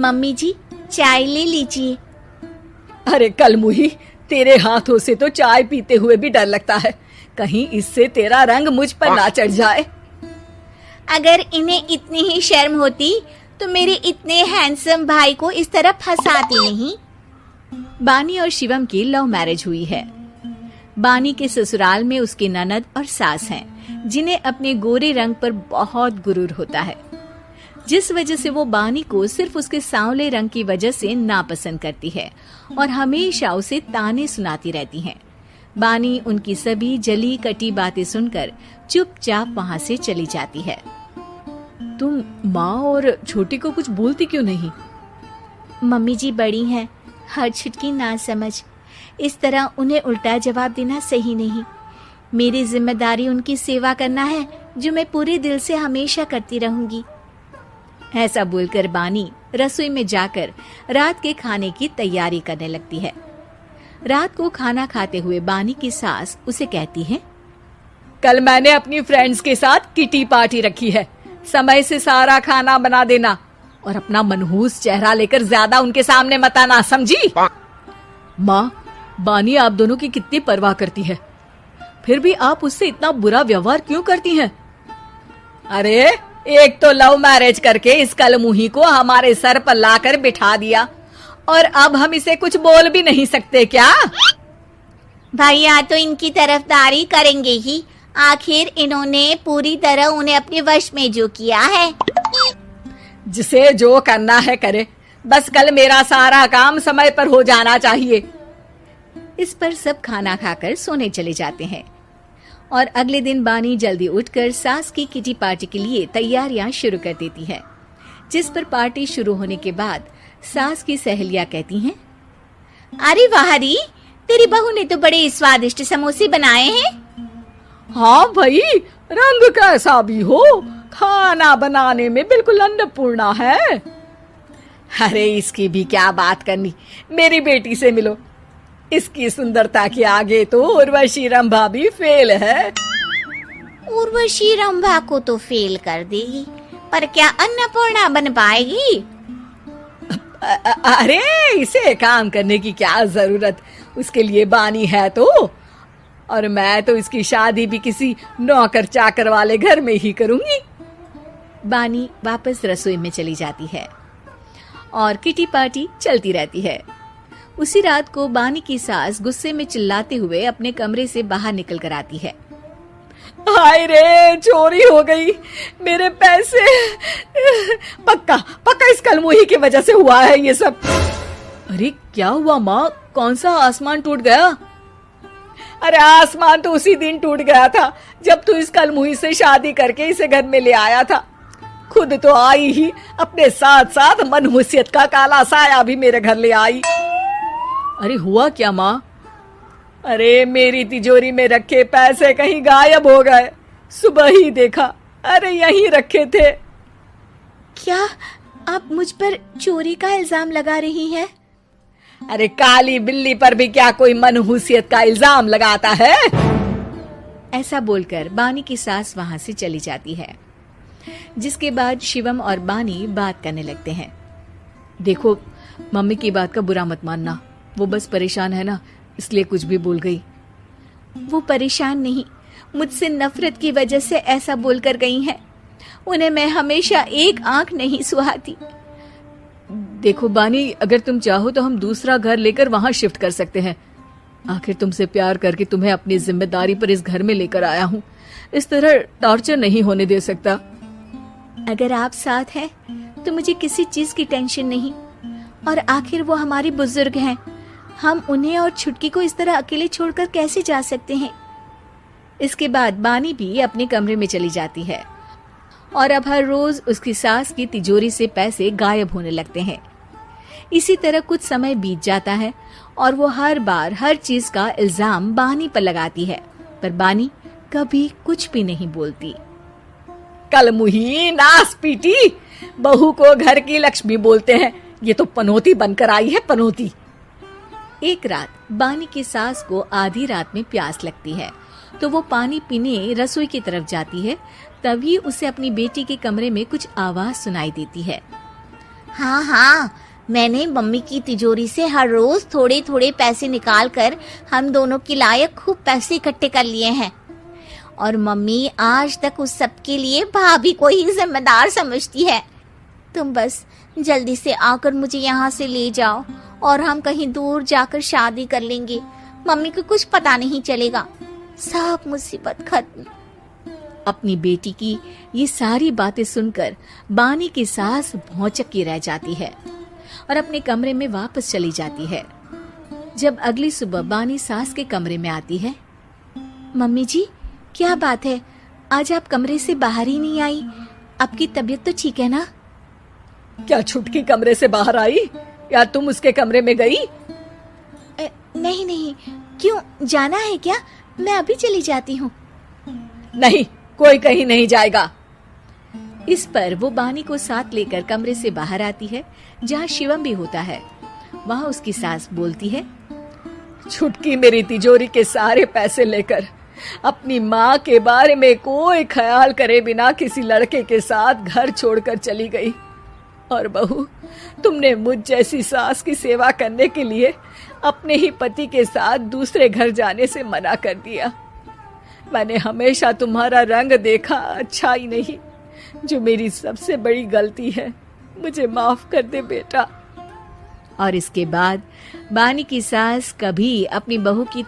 Mummy जी, चाय ले लीजिए। अरे कलमुही, तेरे हाथों से तो चाय पीते हुए भी डर लगता है, कहीं इससे तेरा रंग मुझ पर ना चढ़ जाए। अगर इन्हें इतनी ही शर्म होती तो मेरे इतने हैंडसम भाई को इस तरह फंसाती नहीं। बानी और शिवम की लव मैरिज हुई है। बानी के ससुराल में उसकी ननद और सास हैं, जिन्हें अपने गोरे रंग पर बहुत गुरूर होता है, जिस वजह से वो बानी को सिर्फ उसके सांवले रंग की वजह से नापसंद करती है और हमेशा उसे ताने सुनाती रहती हैं। बानी उनकी सभी जली कटी बातें सुनकर चुपचाप वहां से चली जाती है। तुम माँ और छोटी को कुछ बोलती क्यों नहीं? मम्मी जी बड़ी हैं, हर छुटकी ना समझ, इस तरह उन्हें उल्टा जवाब देना सही नहीं। मेरी जिम्मेदारी उनकी सेवा करना है, जो मैं पूरे दिल से हमेशा करती रहूंगी। ऐसा बोलकर बानी रसोई में जाकर रात के खाने की तैयारी करने लगती है। रात को खाना खाते हुए बानी की सास उसे कहती है, कल मैंने अपनी फ्रेंड्स के साथ किटी पार्टी रखी है, समय से सारा खाना बना देना और अपना मनहूस चेहरा लेकर ज्यादा उनके सामने मत आना, समझी? माँ, बानी आप दोनों की कितनी परवाह करती है, फिर भी आप उससे इतना बुरा व्यवहार क्यों करती हैं? अरे एक तो लव मैरिज करके इस कलमुही को हमारे सर पर लाकर बिठा दिया और अब हम इसे कुछ बोल भी नहीं सकते क्या? भैया तो इनकी तरफदारी करेंगे ही, आखिर इन्होंने पूरी तरह उन्हें अपने वश में जो किया है। जिसे जो करना है करे, बस कल मेरा सारा काम समय पर हो जाना चाहिए। इस पर सब खाना खाकर सोने चले जाते हैं और अगले दिन बानी जल्दी उठकर सास की किटी पार्टी के लिए तैयारियां शुरू कर देती है, जिस पर पार्टी शुरू होने के बाद सास की सहेलियां कहती हैं, अरे वाह री, तेरी बहू ने तो बड़े स्वादिष्ट समोसे बनाए हैं। हाँ भाई, रंग कैसा भी हो, खाना बनाने में बिल्कुल अन्नपूर्णा है। अरे इसकी भी क्या बात करनी, मेरी बेटी से मिलो, इसकी सुंदरता के आगे तो उर्वशी रंभा भी फेल है। उर्वशी रंभा को तो फेल कर देगी, पर क्या अन्नपूर्णा बन पाएगी? अरे इसे काम करने की क्या जरूरत, उसके लिए बानी है तो, और मैं तो इसकी शादी भी किसी नौकर चाकर वाले घर में ही करूंगी। बानी वापस रसोई में चली जाती है और किटी पार्टी चलती रहती है। उसी रात को बानी की सास गुस्से में चिल्लाते हुए अपने कमरे से बाहर निकल कर आती है। हाय रे, चोरी हो गई मेरे पैसे, पक्का पक्का इस कलमुही की वजह से हुआ है ये सब। अरे क्या हुआ माँ, कौन सा आसमान टूट गया? अरे आसमान तो उसी दिन टूट गया था जब तू इस कलमुही से शादी करके इसे घर में ले आया था। खुद तो आई ही, अपने साथ साथ मनहूसियत का काला साया भी मेरे घर ले आई। अरे हुआ क्या माँ? अरे मेरी तिजोरी में रखे पैसे कहीं गायब हो गए, सुबह ही देखा, अरे यहीं रखे थे। क्या आप मुझ पर चोरी का इल्जाम लगा रही हैं? अरे काली बिल्ली पर भी क्या कोई मनहूसियत का इल्जाम लगाता है? ऐसा बोलकर बानी की सास वहां से चली जाती है, जिसके बाद शिवम और बानी बात करने लगते हैं। देखो, मम्मी की बात का बुरा मत मानना, वो बस परेशान है ना, इसलिए कुछ भी बोल गई। वो परेशान नहीं, मुझसे नफरत की वजह से ऐसा बोलकर गई हैं। उन्हें मैं हमेशा एक आंख नहीं सुहाती। देखो बानी, अगर तुम चाहो तो हम दूसरा घर लेकर वहां शिफ्ट कर सकते हैं। आखिर तुमसे प्यार करके तुम्हें अपनी जिम्मेदारी पर इस घर में लेकर आया हूँ, इस तरह टॉर्चर नहीं होने दे सकता। अगर आप साथ हैं तो मुझे किसी चीज की टेंशन नहीं, और आखिर वो हमारी बुजुर्ग हैं, हम उन्हें और छुटकी को इस तरह अकेले छोड़कर कैसे जा सकते हैं? इसके बाद बानी भी अपने कमरे में चली जाती है और अब हर रोज उसकी सास की तिजोरी से पैसे गायब होने लगते हैं। इसी तरह कुछ समय बीत जाता है और वो हर बार हर चीज का इल्जाम बानी पर लगाती है, पर बानी कभी कुछ भी नहीं बोलती। कलमुही नास पीटी, बहू को घर की लक्ष्मी बोलते हैं, ये तो पनौती बनकर आई है, पनौती। एक रात बानी की सास को आधी रात में प्यास लगती है, तो वो पानी पीने रसोई की तरफ जाती है। तभी उसे अपनी बेटी के कमरे में कुछ आवाज सुनाई देती है। हाँ हाँ, मैंने मम्मी की तिजोरी से हर रोज थोड़े थोड़े पैसे निकाल कर हम दोनों के लायक खूब पैसे इकट्ठे कर लिए हैं। और मम्मी आज तक उस सब के लिए भाभी को ही जिम्मेदार समझती है। तुम बस जल्दी से आकर मुझे यहाँ से ले जाओ और हम कहीं दूर जाकर शादी कर लेंगे। मम्मी को कुछ पता नहीं चलेगा, सब मुसीबत खत्म। अपनी बेटी की ये सारी बातें सुनकर बानी की सास भौचक्की रह जाती है और अपने कमरे में वापस चली जाती है। जब अगली सुबह बानी सास के कमरे में आती है, मम्मी जी, क्या बात है, आज आप कमरे से बाहर ही नहीं आई? आपकी तबीयत तो ठीक है ना? क्या छुटकी कमरे से बाहर आई या तुम उसके कमरे में गई? नहीं नहीं, क्यों, जाना है क्या? मैं अभी चली जाती हूँ। नहीं, कोई कहीं नहीं जाएगा। इस पर वो बानी को साथ लेकर कमरे से बाहर आती है, जहाँ शिवम भी होता है। वहाँ उसकी सास बोलती है, छुटकी मेरी तिजोरी के सारे पैसे लेकर अपनी माँ के बारे में कोई ख्याल करे बिना किसी लड़के के साथ घर छोड़कर चली गई। और बहू, तुमने मुझ जैसी सास की सेवा करने के लिए अपने ही पति के साथ दूसरे घर जाने से मना कर दिया। मैंने हमेशा तुम्हारा रंग देखा अच्छा ही नहीं, जो मेरी सबसे बड़ी गलती है। मुझे माफ कर दे बेटा। और इसके बाद बानी की सास कभी अपनी बहू की